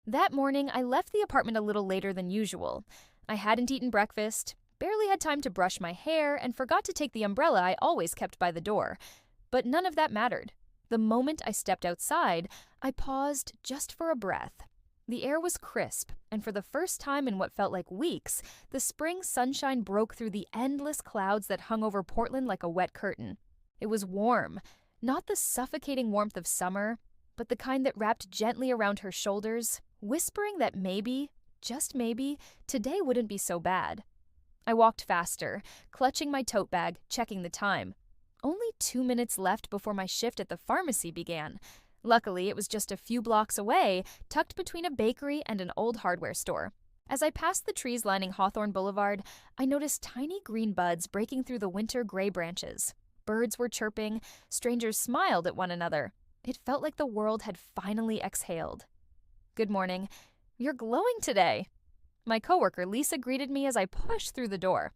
That morning, I left the apartment a little later than usual. I hadn't eaten breakfast, barely had time to brush my hair, and forgot to take the umbrella I always kept by the door. But none of that mattered. The moment I stepped outside, I paused just for a breath. The air was crisp, and for the first time in what felt like weeks, the spring sunshine broke through the endless clouds that hung over Portland like a wet curtain. It was warm, not the suffocating warmth of summer, but the kind that wrapped gently around her shoulders, whispering that maybe, just maybe, today wouldn't be so bad. I walked faster, clutching my tote bag, checking the time. Only 2 minutes left before my shift at the pharmacy began. Luckily, it was just a few blocks away, tucked between a bakery and an old hardware store. As I passed the trees lining Hawthorne Boulevard, I noticed tiny green buds breaking through the winter gray branches. Birds were chirping, strangers smiled at one another. It felt like the world had finally exhaled. "Good morning. You're glowing today." My coworker Lisa greeted me as I pushed through the door.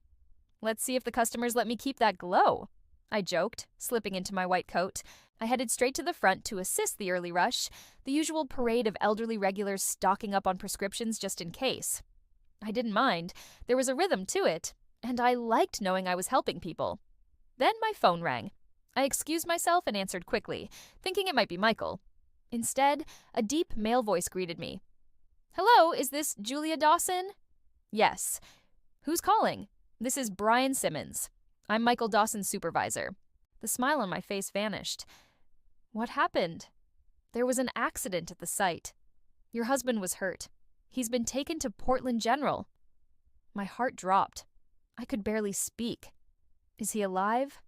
"Let's see if the customers let me keep that glow," I joked, slipping into my white coat. I headed straight to the front to assist the early rush, the usual parade of elderly regulars stocking up on prescriptions just in case. I didn't mind. There was a rhythm to it, and I liked knowing I was helping people. Then my phone rang. I excused myself and answered quickly, thinking it might be Michael. Instead, a deep male voice greeted me. "Hello, is this Julia Dawson?" "Yes." "Who's calling?" "This is Brian Simmons. I'm Michael Dawson's supervisor." The smile on my face vanished. "What happened?" "There was an accident at the site. Your husband was hurt. He's been taken to Portland General." My heart dropped. I could barely speak. "Is he alive?"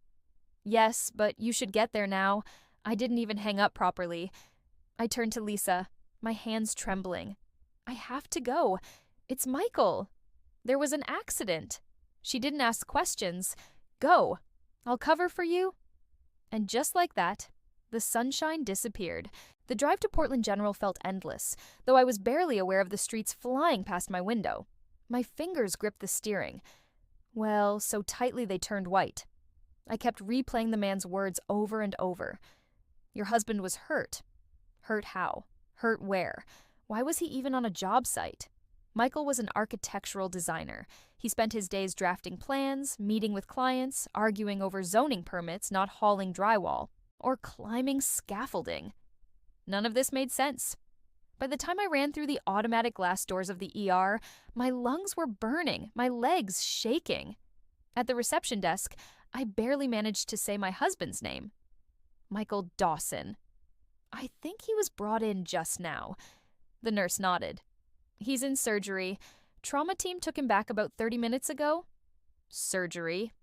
"Yes, but you should get there now. I didn't even hang up properly." I turned to Lisa, my hands trembling. "I have to go. It's Michael. There was an accident." She didn't ask questions. "Go. I'll cover for you." And just like that, the sunshine disappeared. The drive to Portland General felt endless, though I was barely aware of the streets flying past my window. My fingers gripped the steering. Well, so tightly they turned white. I kept replaying the man's words over and over. Your husband was hurt. Hurt how? Hurt where? Why was he even on a job site? Michael was an architectural designer. He spent his days drafting plans, meeting with clients, arguing over zoning permits, not hauling drywall, or climbing scaffolding. None of this made sense. By the time I ran through the automatic glass doors of the ER, my lungs were burning, my legs shaking. At the reception desk, I barely managed to say my husband's name. Michael Dawson. I think he was brought in just now. The nurse nodded. He's in surgery. Trauma team took him back about 30 minutes ago. Surgery.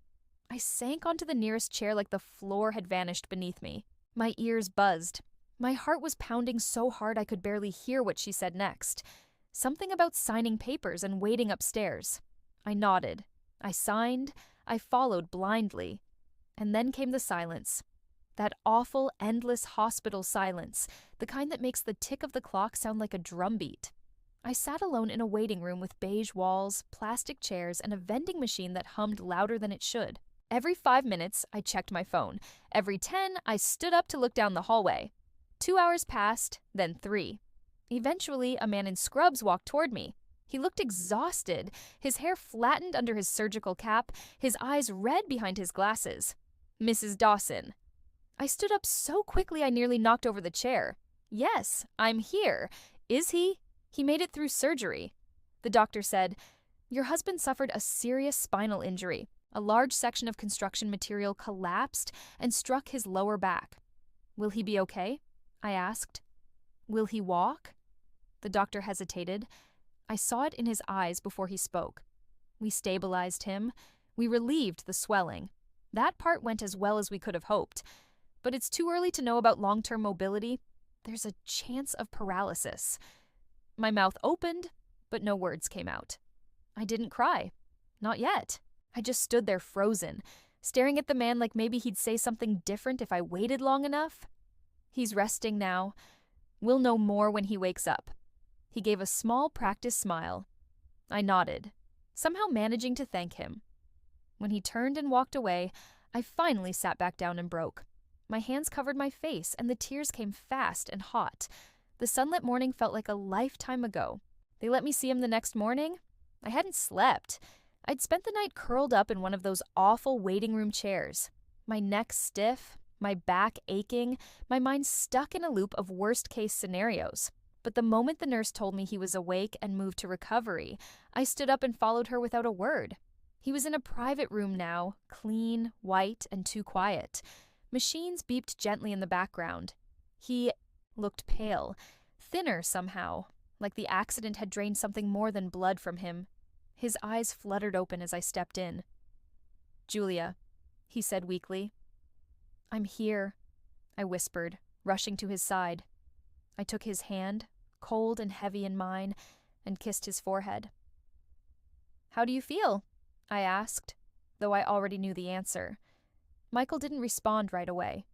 I sank onto the nearest chair like the floor had vanished beneath me. My ears buzzed. My heart was pounding so hard I could barely hear what she said next. Something about signing papers and waiting upstairs. I nodded. I signed. I followed blindly. And then came the silence. That awful, endless hospital silence, the kind that makes the tick of the clock sound like a drumbeat. I sat alone in a waiting room with beige walls, plastic chairs, and a vending machine that hummed louder than it should. Every 5 minutes, I checked my phone. Every 10, I stood up to look down the hallway. 2 hours passed, then 3. Eventually, a man in scrubs walked toward me. He looked exhausted, his hair flattened under his surgical cap, his eyes red behind his glasses. "Mrs. Dawson." I stood up so quickly I nearly knocked over the chair. "Yes, I'm here. Is he?" "He made it through surgery." The doctor said, "Your husband suffered a serious spinal injury. A large section of construction material collapsed and struck his lower back." "Will he be okay?" I asked. "Will he walk?" The doctor hesitated. I saw it in his eyes before he spoke. We stabilized him. We relieved the swelling. That part went as well as we could have hoped. But it's too early to know about long-term mobility. There's a chance of paralysis. My mouth opened, but no words came out. I didn't cry. Not yet. I just stood there frozen, staring at the man like maybe he'd say something different if I waited long enough. He's resting now. We'll know more when he wakes up. He gave a small practice smile. I nodded, somehow managing to thank him. When he turned and walked away, I finally sat back down and broke. My hands covered my face, and the tears came fast and hot. The sunlit morning felt like a lifetime ago. They let me see him the next morning. I hadn't slept. I'd spent the night curled up in one of those awful waiting room chairs. My neck stiff, my back aching, my mind stuck in a loop of worst-case scenarios. But the moment the nurse told me he was awake and moved to recovery, I stood up and followed her without a word. He was in a private room now, clean, white, and too quiet. Machines beeped gently in the background. He looked pale, thinner somehow, like the accident had drained something more than blood from him. His eyes fluttered open as I stepped in. "Julia," he said weakly. "I'm here," I whispered, rushing to his side. I took his hand, cold and heavy in mine, and kissed his forehead. "How do you feel?" I asked, though I already knew the answer. Michael didn't respond right away.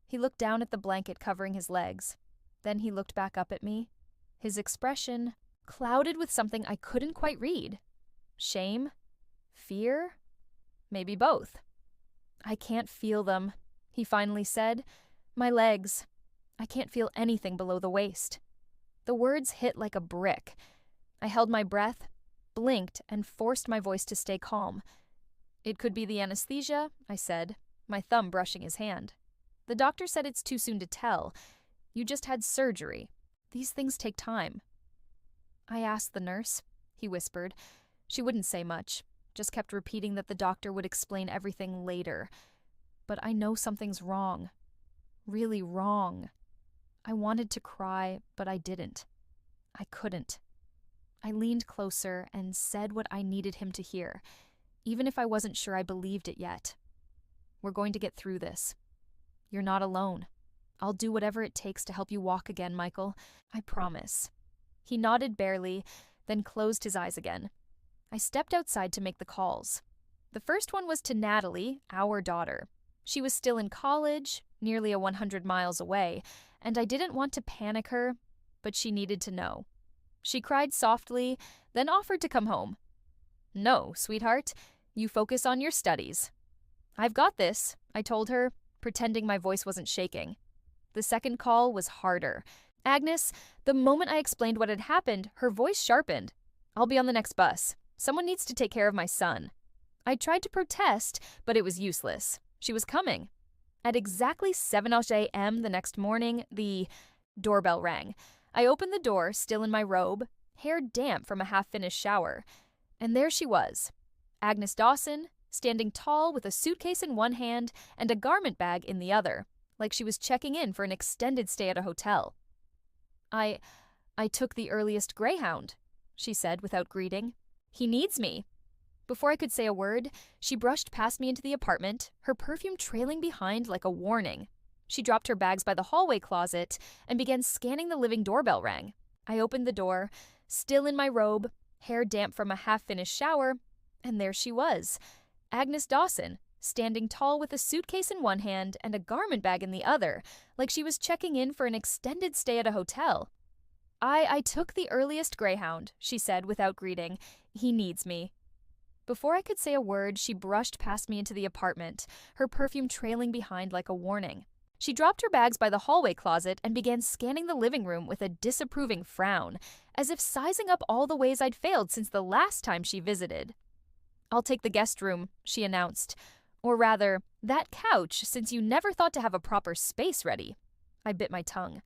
He looked down at the blanket covering his legs. Then he looked back up at me, his expression clouded with something I couldn't quite read. Shame? Fear? Maybe both. "I can't feel them," he finally said. "My legs. I can't feel anything below the waist." The words hit like a brick. I held my breath, blinked, and forced my voice to stay calm. "It could be the anesthesia," I said, my thumb brushing his hand. "The doctor said it's too soon to tell. You just had surgery. These things take time." "I asked the nurse," he whispered. She wouldn't say much, just kept repeating that the doctor would explain everything later. But I know something's wrong. Really wrong. I wanted to cry, but I didn't. I couldn't. I leaned closer and said what I needed him to hear, even if I wasn't sure I believed it yet. "We're going to get through this. You're not alone. I'll do whatever it takes to help you walk again, Michael. I promise." He nodded barely, then closed his eyes again. I stepped outside to make the calls. The first one was to Natalie, our daughter. She was still in college, nearly 100 miles away, and I didn't want to panic her, but she needed to know. She cried softly, then offered to come home. "No, sweetheart, you focus on your studies." "I've got this," I told her, pretending my voice wasn't shaking. The second call was harder. "Agnes," the moment I explained what had happened, her voice sharpened. "I'll be on the next bus. Someone needs to take care of my son." I tried to protest, but it was useless. She was coming. At exactly 7 a.m. the next morning, the doorbell rang. I opened the door, still in my robe, hair damp from a half-finished shower. And there she was, Agnes Dawson, standing tall with a suitcase in one hand and a garment bag in the other, like she was checking in for an extended stay at a hotel. I took the earliest Greyhound," she said without greeting. "He needs me." Before I could say a word, she brushed past me into the apartment, her perfume trailing behind like a warning. She dropped her bags by the hallway closet and began scanning the living doorbell rang. I opened the door, still in my robe, hair damp from a half-finished shower, and there she was, Agnes Dawson, standing tall with a suitcase in one hand and a garment bag in the other, like she was checking in for an extended stay at a hotel. I took the earliest Greyhound," she said without greeting. "He needs me." Before I could say a word, she brushed past me into the apartment, her perfume trailing behind like a warning. She dropped her bags by the hallway closet and began scanning the living room with a disapproving frown, as if sizing up all the ways I'd failed since the last time she visited. "I'll take the guest room," she announced. "Or rather, that couch, since you never thought to have a proper space ready." I bit my tongue.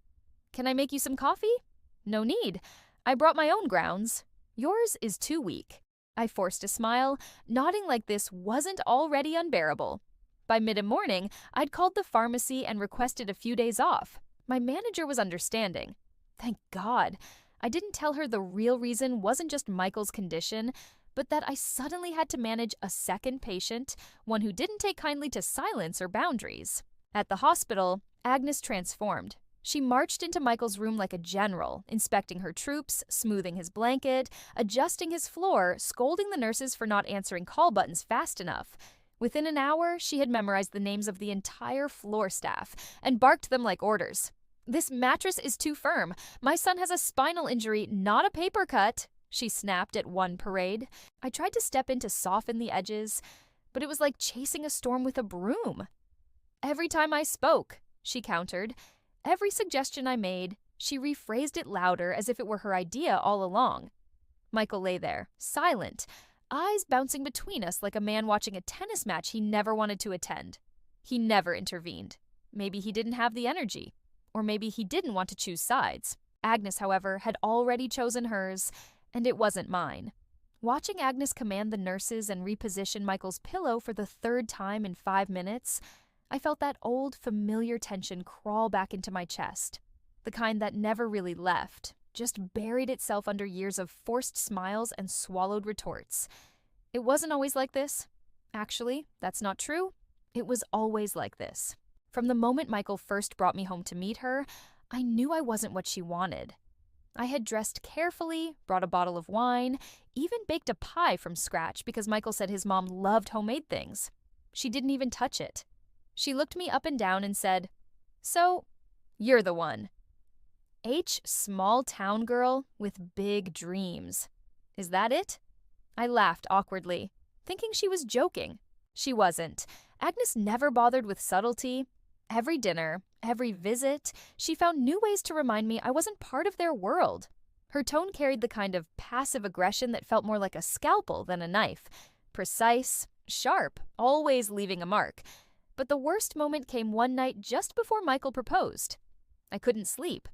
"Can I make you some coffee?" "No need. I brought my own grounds. Yours is too weak." I forced a smile, nodding like this wasn't already unbearable. By mid-morning, I'd called the pharmacy and requested a few days off. My manager was understanding. Thank God. I didn't tell her the real reason wasn't just Michael's condition, but that I suddenly had to manage a second patient, one who didn't take kindly to silence or boundaries. At the hospital, Agnes transformed. She marched into Michael's room like a general, inspecting her troops, smoothing his blanket, adjusting his floor, scolding the nurses for not answering call buttons fast enough. Within an hour, she had memorized the names of the entire floor staff and barked them like orders. "This mattress is too firm. My son has a spinal injury, not a paper cut," she snapped at one parade. I tried to step in to soften the edges, but it was like chasing a storm with a broom. "Every time I spoke," she countered. "Every suggestion I made, She rephrased it louder as if it were her idea all along. Michael lay there, silent, eyes bouncing between us like a man watching a tennis match he never wanted to attend. He never intervened. Maybe he didn't have the energy. Or maybe he didn't want to choose sides. Agnes, however, had already chosen hers, and it wasn't mine. Watching Agnes command the nurses and reposition Michael's pillow for the third time in 5 minutes, I felt that old, familiar tension crawl back into my chest. The kind that never really left, just buried itself under years of forced smiles and swallowed retorts. It wasn't always like this. Actually, that's not true. It was always like this. From the moment Michael first brought me home to meet her, I knew I wasn't what she wanted. I had dressed carefully, brought a bottle of wine, even baked a pie from scratch because Michael said his mom loved homemade things. She didn't even touch it. She looked me up and down and said, "So, you're the one." Small town girl with big dreams. Is that it? I laughed awkwardly, thinking she was joking. She wasn't. Agnes never bothered with subtlety. Every dinner, every visit, she found new ways to remind me I wasn't part of their world. Her tone carried the kind of passive aggression that felt more like a scalpel than a knife. Precise, sharp, always leaving a mark. But the worst moment came one night just before Michael proposed. I couldn't sleep.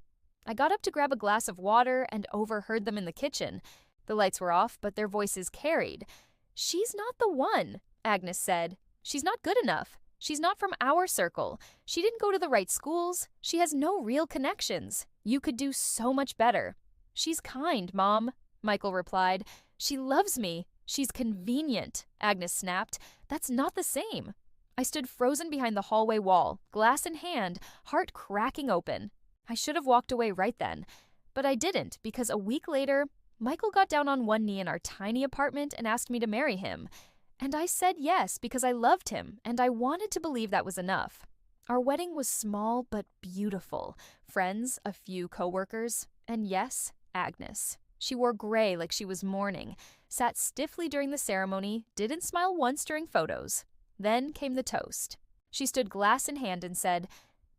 I got up to grab a glass of water and overheard them in the kitchen. The lights were off, but their voices carried. "She's not the one," Agnes said. "She's not good enough. She's not from our circle. She didn't go to the right schools. She has no real connections. You could do so much better." "She's kind, Mom," Michael replied. "She loves me. She's convenient," Agnes snapped. "That's not the same." I stood frozen behind the hallway wall, glass in hand, heart cracking open. I should have walked away right then, but I didn't because a week later, Michael got down on one knee in our tiny apartment and asked me to marry him. And I said yes because I loved him, and I wanted to believe that was enough. Our wedding was small but beautiful. Friends, a few coworkers, and yes, Agnes. She wore gray like she was mourning, sat stiffly during the ceremony, didn't smile once during photos. Then came the toast. She stood glass in hand and said,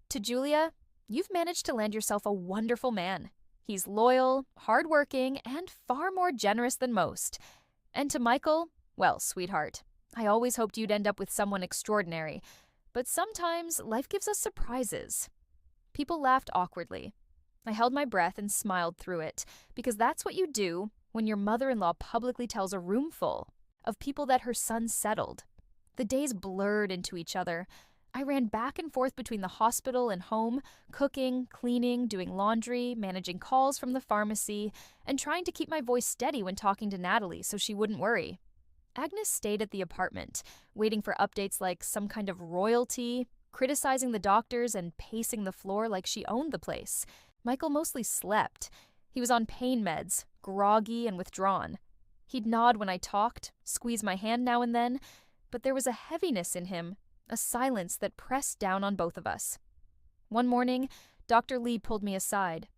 "To Julia, you've managed to land yourself a wonderful man. He's loyal, hardworking, and far more generous than most. And to Michael, well, sweetheart, I always hoped you'd end up with someone extraordinary, but sometimes life gives us surprises." People laughed awkwardly. I held my breath and smiled through it, because that's what you do when your mother-in-law publicly tells a room full of people that her son settled. The days blurred into each other. I ran back and forth between the hospital and home, cooking, cleaning, doing laundry, managing calls from the pharmacy, and trying to keep my voice steady when talking to Natalie so she wouldn't worry. Agnes stayed at the apartment, waiting for updates like some kind of royalty, criticizing the doctors and pacing the floor like she owned the place. Michael mostly slept. He was on pain meds, groggy and withdrawn. He'd nod when I talked, squeeze my hand now and then, but there was a heaviness in him, a silence that pressed down on both of us. One morning, Dr. Lee pulled me aside.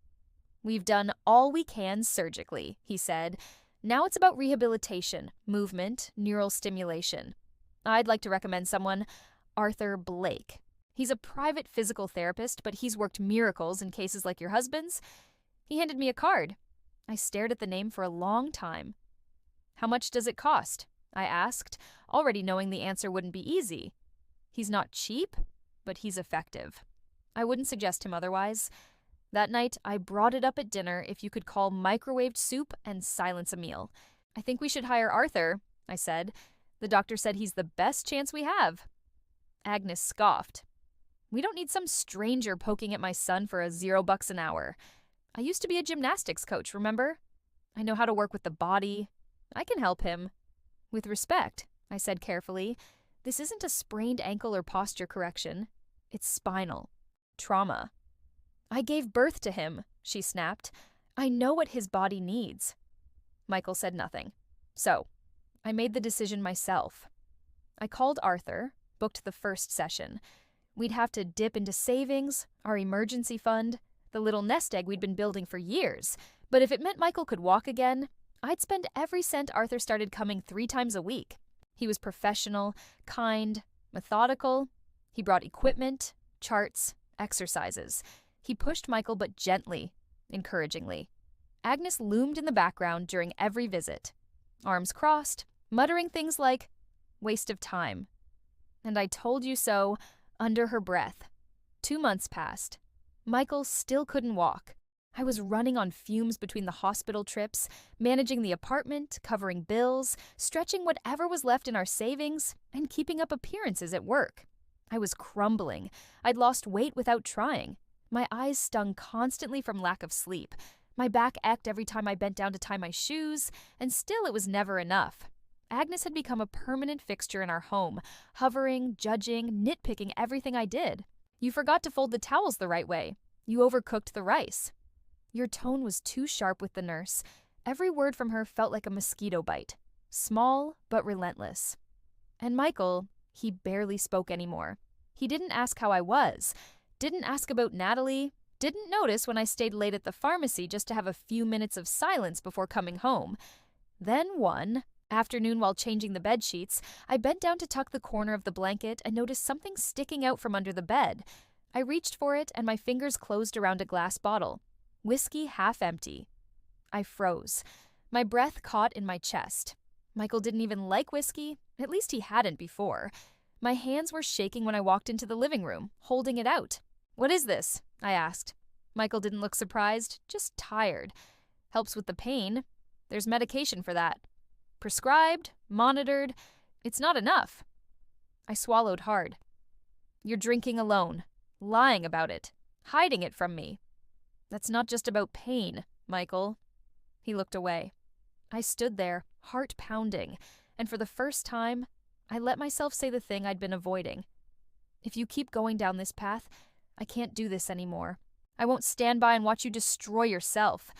"We've done all we can surgically," he said. "Now it's about rehabilitation, movement, neural stimulation. I'd like to recommend someone, Arthur Blake. He's a private physical therapist, but he's worked miracles in cases like your husband's." He handed me a card. I stared at the name for a long time. "How much does it cost?" I asked, already knowing the answer wouldn't be easy. "He's not cheap, but he's effective." I wouldn't suggest him otherwise. That night, I brought it up at dinner if you could call microwaved soup and silence a meal. "I think we should hire Arthur," I said. "The doctor said he's the best chance we have." Agnes scoffed. "We don't need some stranger poking at my son for $0 an hour. I used to be a gymnastics coach, remember? I know how to work with the body. I can help him." "With respect," I said carefully, "this isn't a sprained ankle or posture correction. It's spinal. Trauma." "I gave birth to him," she snapped. "I know what his body needs." Michael said nothing. So, I made the decision myself. I called Arthur, booked the first session. We'd have to dip into savings, our emergency fund, the little nest egg we'd been building for years. But if it meant Michael could walk again, I'd spend every cent Arthur started coming 3 times a week. He was professional, kind, methodical. He brought equipment, charts, exercises. He pushed Michael, but gently, encouragingly. Agnes loomed in the background during every visit, arms crossed, muttering things like, "Waste of time." And I told you so, under her breath. 2 months passed. Michael still couldn't walk. I was running on fumes between the hospital trips, managing the apartment, covering bills, stretching whatever was left in our savings, and keeping up appearances at work. I was crumbling. I'd lost weight without trying. My eyes stung constantly from lack of sleep. My back ached every time I bent down to tie my shoes, and still it was never enough. Agnes had become a permanent fixture in our home, hovering, judging, nitpicking everything I did. "You forgot to fold the towels the right way. You overcooked the rice." Your tone was too sharp with the nurse. Every word from her felt like a mosquito bite. Small, but relentless. And Michael, he barely spoke anymore. He didn't ask how I was, didn't ask about Natalie, didn't notice when I stayed late at the pharmacy just to have a few minutes of silence before coming home. Then one afternoon, while changing the bed sheets, I bent down to tuck the corner of the blanket and noticed something sticking out from under the bed. I reached for it and my fingers closed around a glass bottle. Whiskey half empty. I froze. My breath caught in my chest. Michael didn't even like whiskey, at least he hadn't before. My hands were shaking when I walked into the living room, holding it out. "What is this?" I asked. Michael didn't look surprised, just tired. "Helps with the pain. There's medication for that. Prescribed, monitored. It's not enough." I swallowed hard. "You're drinking alone, lying about it, hiding it from me. That's not just about pain, Michael." He looked away. I stood there, heart pounding, and for the first time, I let myself say the thing I'd been avoiding. "If you keep going down this path, I can't do this anymore. I won't stand by and watch you destroy yourself.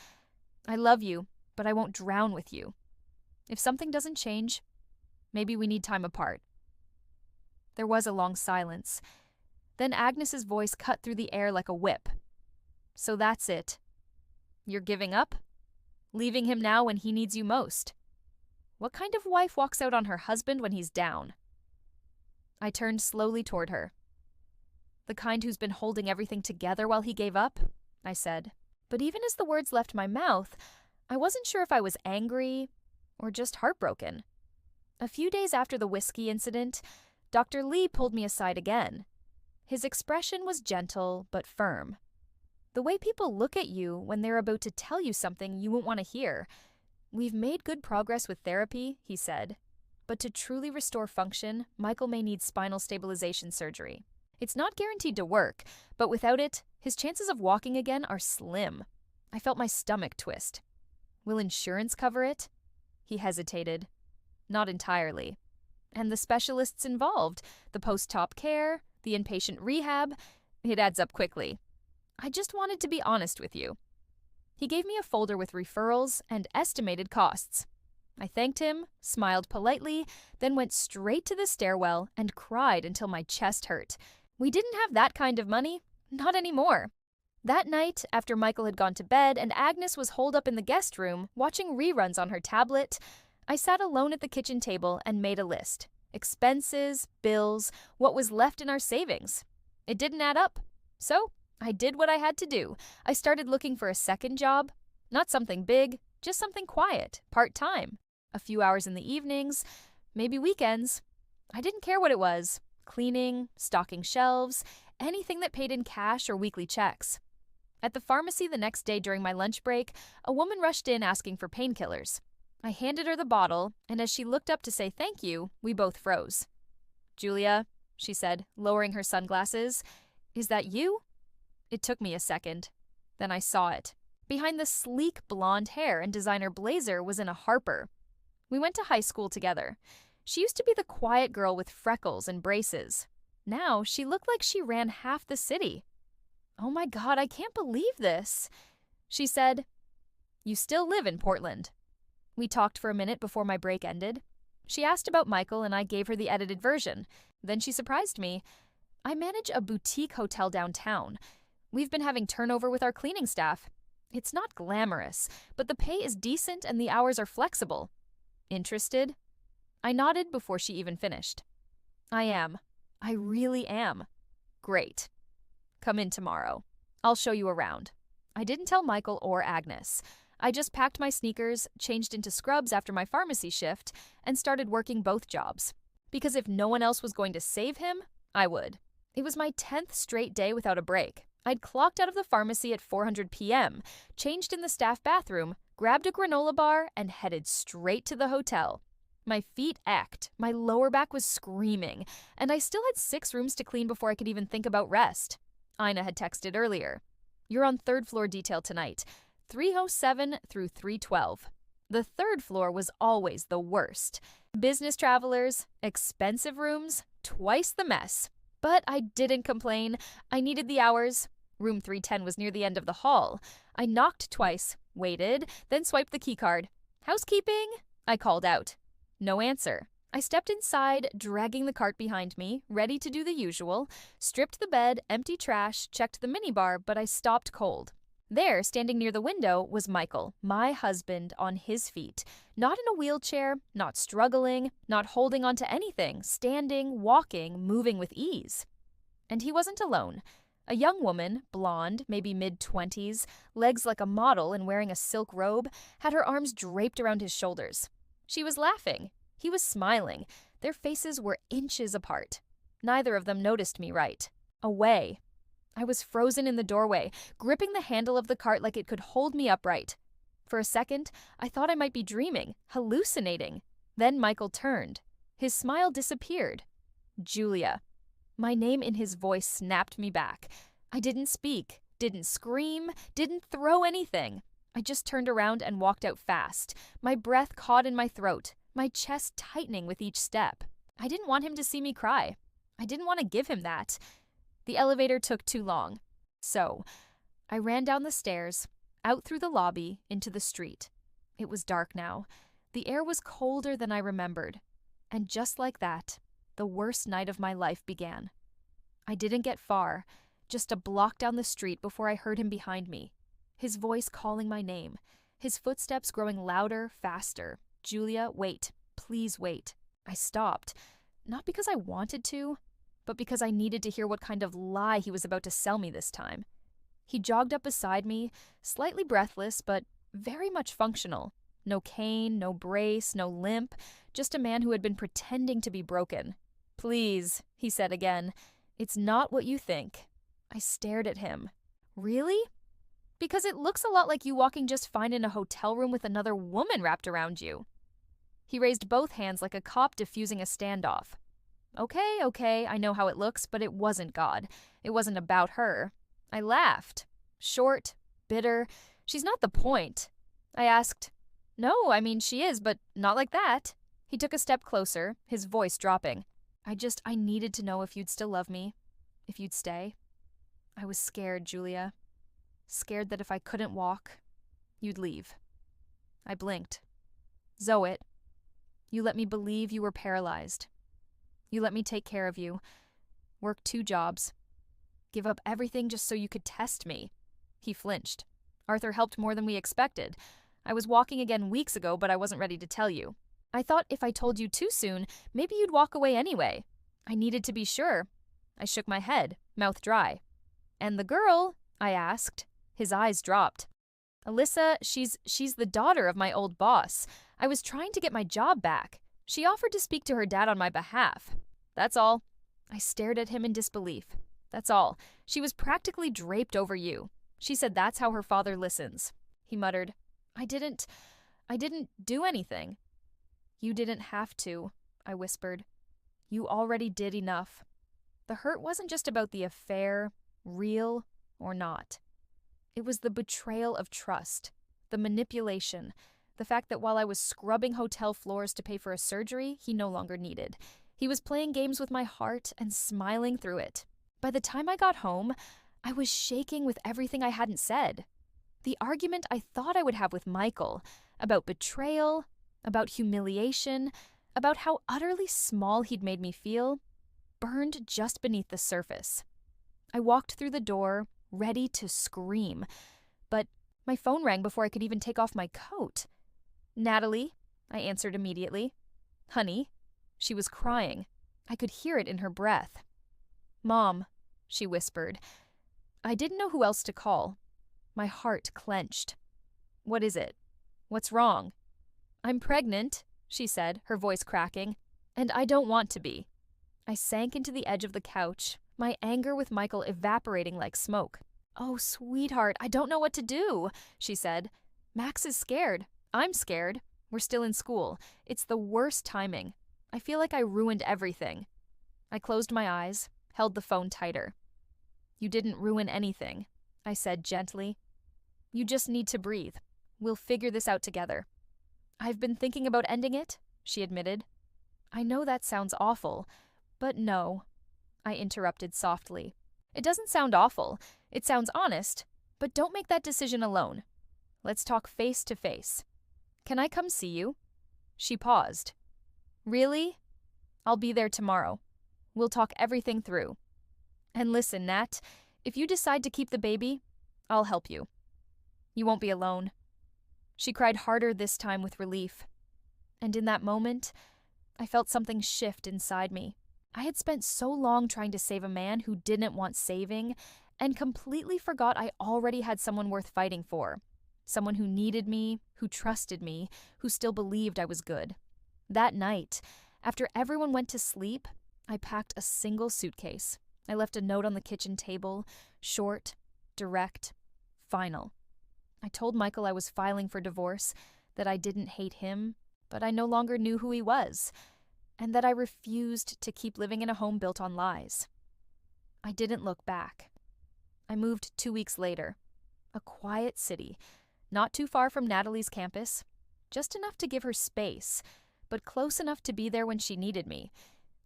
I love you, but I won't drown with you. If something doesn't change, maybe we need time apart." There was a long silence. Then Agnes's voice cut through the air like a whip. "So that's it. You're giving up? Leaving him now when he needs you most? What kind of wife walks out on her husband when he's down?" I turned slowly toward her. "The kind who's been holding everything together while he gave up," I said. But even as the words left my mouth, I wasn't sure if I was angry or just heartbroken. A few days after the whiskey incident, Dr. Lee pulled me aside again. His expression was gentle but firm. "The way people look at you when they're about to tell you something you won't want to hear. We've made good progress with therapy," he said. "But to truly restore function, Michael may need spinal stabilization surgery. It's not guaranteed to work, but without it, his chances of walking again are slim." I felt my stomach twist. "Will insurance cover it?" He hesitated. "Not entirely. And the specialists involved, the post-op care, the inpatient rehab, it adds up quickly. I just wanted to be honest with you." He gave me a folder with referrals and estimated costs. I thanked him, smiled politely, then went straight to the stairwell and cried until my chest hurt. We didn't have that kind of money. Not anymore. That night, after Michael had gone to bed and Agnes was holed up in the guest room, watching reruns on her tablet, I sat alone at the kitchen table and made a list. Expenses, bills, what was left in our savings. It didn't add up. So I did what I had to do. I started looking for a second job. Not something big, just something quiet, part-time. A few hours in the evenings, maybe weekends. I didn't care what it was. Cleaning, stocking shelves, anything that paid in cash or weekly checks. At the pharmacy the next day during my lunch break, a woman rushed in asking for painkillers. I handed her the bottle, and as she looked up to say thank you, we both froze. "Julia," she said, lowering her sunglasses, "is that you?" It took me a second. Then I saw it. Behind the sleek blonde hair and designer blazer was Anna Harper. We went to high school together. She used to be the quiet girl with freckles and braces. Now she looked like she ran half the city. "Oh my God, I can't believe this." She said, "You still live in Portland." We talked for a minute before my break ended. She asked about Michael and I gave her the edited version. Then she surprised me. "I manage a boutique hotel downtown. We've been having turnover with our cleaning staff. It's not glamorous, but the pay is decent and the hours are flexible. Interested?" I nodded before she even finished. "I am. I really am." "Great. Come in tomorrow. I'll show you around. I didn't tell Michael or Agnes. I just packed my sneakers, changed into scrubs after my pharmacy shift, and started working both jobs. Because if no one else was going to save him, I would. It was my 10th straight day without a break. I'd clocked out of the pharmacy at 4:00 p.m., changed in the staff bathroom, grabbed a granola bar, and headed straight to the hotel. My feet ached, my lower back was screaming, and I still had 6 rooms to clean before I could even think about rest. Ina had texted earlier. "You're on 3rd floor detail tonight, 307 through 312. The 3rd floor was always the worst. Business travelers, expensive rooms, twice the mess. But I didn't complain. I needed the hours. Room 310 was near the end of the hall. I knocked twice, waited, then swiped the keycard. "Housekeeping?" I called out. No answer. I stepped inside, dragging the cart behind me, ready to do the usual, stripped the bed, emptied trash, checked the minibar, but I stopped cold. There, standing near the window, was Michael, my husband, on his feet. Not in a wheelchair, not struggling, not holding on to anything, standing, walking, moving with ease. And he wasn't alone. A young woman, blonde, maybe mid-20s, legs like a model and wearing a silk robe, had her arms draped around his shoulders. She was laughing. He was smiling. Their faces were inches apart. Neither of them noticed me right. Away. I was frozen in the doorway, gripping the handle of the cart like it could hold me upright. For a second, I thought I might be dreaming, hallucinating. Then Michael turned. His smile disappeared. Julia. My name in his voice snapped me back. I didn't speak, didn't scream, didn't throw anything. I just turned around and walked out fast, my breath caught in my throat, my chest tightening with each step. I didn't want him to see me cry. I didn't want to give him that. The elevator took too long. So, I ran down the stairs, out through the lobby, into the street. It was dark now. The air was colder than I remembered. And just like that, the worst night of my life began. I didn't get far, just a block down the street before I heard him behind me. His voice calling my name, his footsteps growing louder, faster. "Julia, wait. Please wait." I stopped, not because I wanted to, but because I needed to hear what kind of lie he was about to sell me this time. He jogged up beside me, slightly breathless, but very much functional. No cane, no brace, no limp, just a man who had been pretending to be broken. "Please," he said again, "it's not what you think." I stared at him. "Really?" "Because it looks a lot like you walking just fine in a hotel room with another woman wrapped around you." He raised both hands like a cop diffusing a standoff. Okay, I know how it looks, but it wasn't God. It wasn't about her. I laughed. Short, bitter. She's not the point. I asked, "No, I mean she is, but not like that." He took a step closer, his voice dropping. I needed to know if you'd still love me, if you'd stay. I was scared, Julia. Scared that if I couldn't walk, you'd leave. I blinked. "Zoet, you let me believe you were paralyzed. You let me take care of you, work 2 jobs, give up everything just so you could test me." He flinched. "Arthur helped more than we expected. I was walking again weeks ago, but I wasn't ready to tell you. I thought if I told you too soon, maybe you'd walk away anyway. I needed to be sure." I shook my head, mouth dry. "And the girl?" I asked. His eyes dropped. "Alyssa, she's the daughter of my old boss. I was trying to get my job back. She offered to speak to her dad on my behalf. That's all." I stared at him in disbelief. "That's all. She was practically draped over you. She said that's how her father listens." He muttered, I didn't do anything." "You didn't have to," I whispered. "You already did enough." The hurt wasn't just about the affair, real or not. It was the betrayal of trust, the manipulation, the fact that while I was scrubbing hotel floors to pay for a surgery he no longer needed, he was playing games with my heart and smiling through it. By the time I got home, I was shaking with everything I hadn't said. The argument I thought I would have with Michael, about betrayal, about humiliation, about how utterly small he'd made me feel, burned just beneath the surface. I walked through the door, ready to scream, but my phone rang before I could even take off my coat. "Natalie," I answered immediately. "Honey." She was crying. I could hear it in her breath. "Mom," she whispered. I didn't know who else to call. My heart clenched. "What is it? What's wrong?" "I'm pregnant," she said, her voice cracking, "and I don't want to be." I sank into the edge of the couch, my anger with Michael evaporating like smoke. "Oh, sweetheart, I don't know what to do," she said. "Max is scared. I'm scared. We're still in school. It's the worst timing. I feel like I ruined everything." I closed my eyes, held the phone tighter. "You didn't ruin anything," I said gently. "You just need to breathe. We'll figure this out together." "I've been thinking about ending it," she admitted. "I know that sounds awful, but no," I interrupted softly. "It doesn't sound awful. It sounds honest, but don't make that decision alone. Let's talk face to face. Can I come see you?" She paused. "Really? I'll be there tomorrow. We'll talk everything through. And listen, Nat, if you decide to keep the baby, I'll help you. You won't be alone." She cried harder this time with relief. And in that moment, I felt something shift inside me. I had spent so long trying to save a man who didn't want saving, and completely forgot I already had someone worth fighting for. Someone who needed me, who trusted me, who still believed I was good. That night, after everyone went to sleep, I packed a single suitcase. I left a note on the kitchen table, short, direct, final. I told Michael I was filing for divorce, that I didn't hate him, but I no longer knew who he was, and that I refused to keep living in a home built on lies. I didn't look back. I moved 2 weeks later. A quiet city, not too far from Natalie's campus, just enough to give her space, but close enough to be there when she needed me.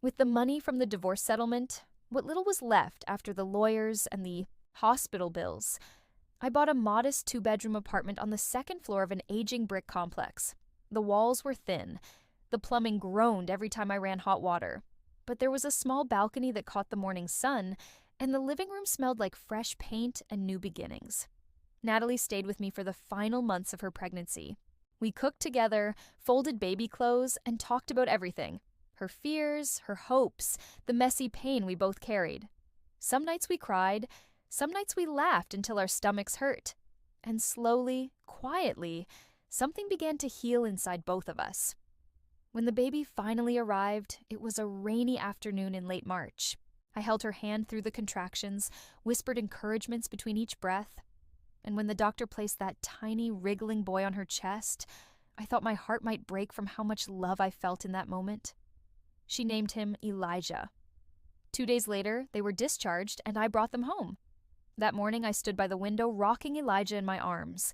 With the money from the divorce settlement, what little was left after the lawyers and the hospital bills, I bought a modest 2-bedroom apartment on the second floor of an aging brick complex. The walls were thin. The plumbing groaned every time I ran hot water. But there was a small balcony that caught the morning sun, and the living room smelled like fresh paint and new beginnings. Natalie stayed with me for the final months of her pregnancy. We cooked together, folded baby clothes, and talked about everything. Her fears, her hopes, the messy pain we both carried. Some nights we cried, some nights we laughed until our stomachs hurt. And slowly, quietly, something began to heal inside both of us. When the baby finally arrived, it was a rainy afternoon in late March. I held her hand through the contractions, whispered encouragements between each breath. And when the doctor placed that tiny, wriggling boy on her chest, I thought my heart might break from how much love I felt in that moment. She named him Elijah. 2 days later, they were discharged, and I brought them home. That morning, I stood by the window, rocking Elijah in my arms.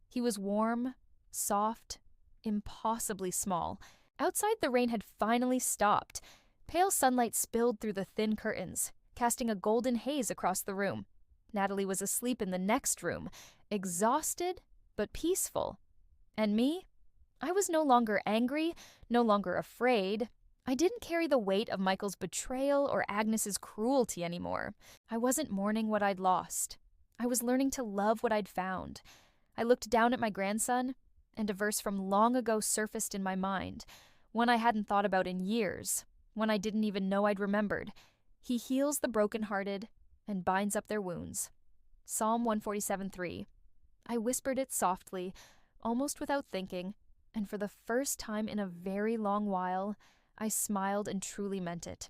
He was warm, soft, impossibly small. Outside, the rain had finally stopped. Pale sunlight spilled through the thin curtains, casting a golden haze across the room. Natalie was asleep in the next room, exhausted but peaceful. And me? I was no longer angry, no longer afraid. I didn't carry the weight of Michael's betrayal or Agnes's cruelty anymore. I wasn't mourning what I'd lost. I was learning to love what I'd found. I looked down at my grandson, and a verse from long ago surfaced in my mind, one I hadn't thought about in years, one I didn't even know I'd remembered. He heals the brokenhearted and binds up their wounds. Psalm 147:3. I whispered it softly, almost without thinking, and for the first time in a very long while, I smiled and truly meant it.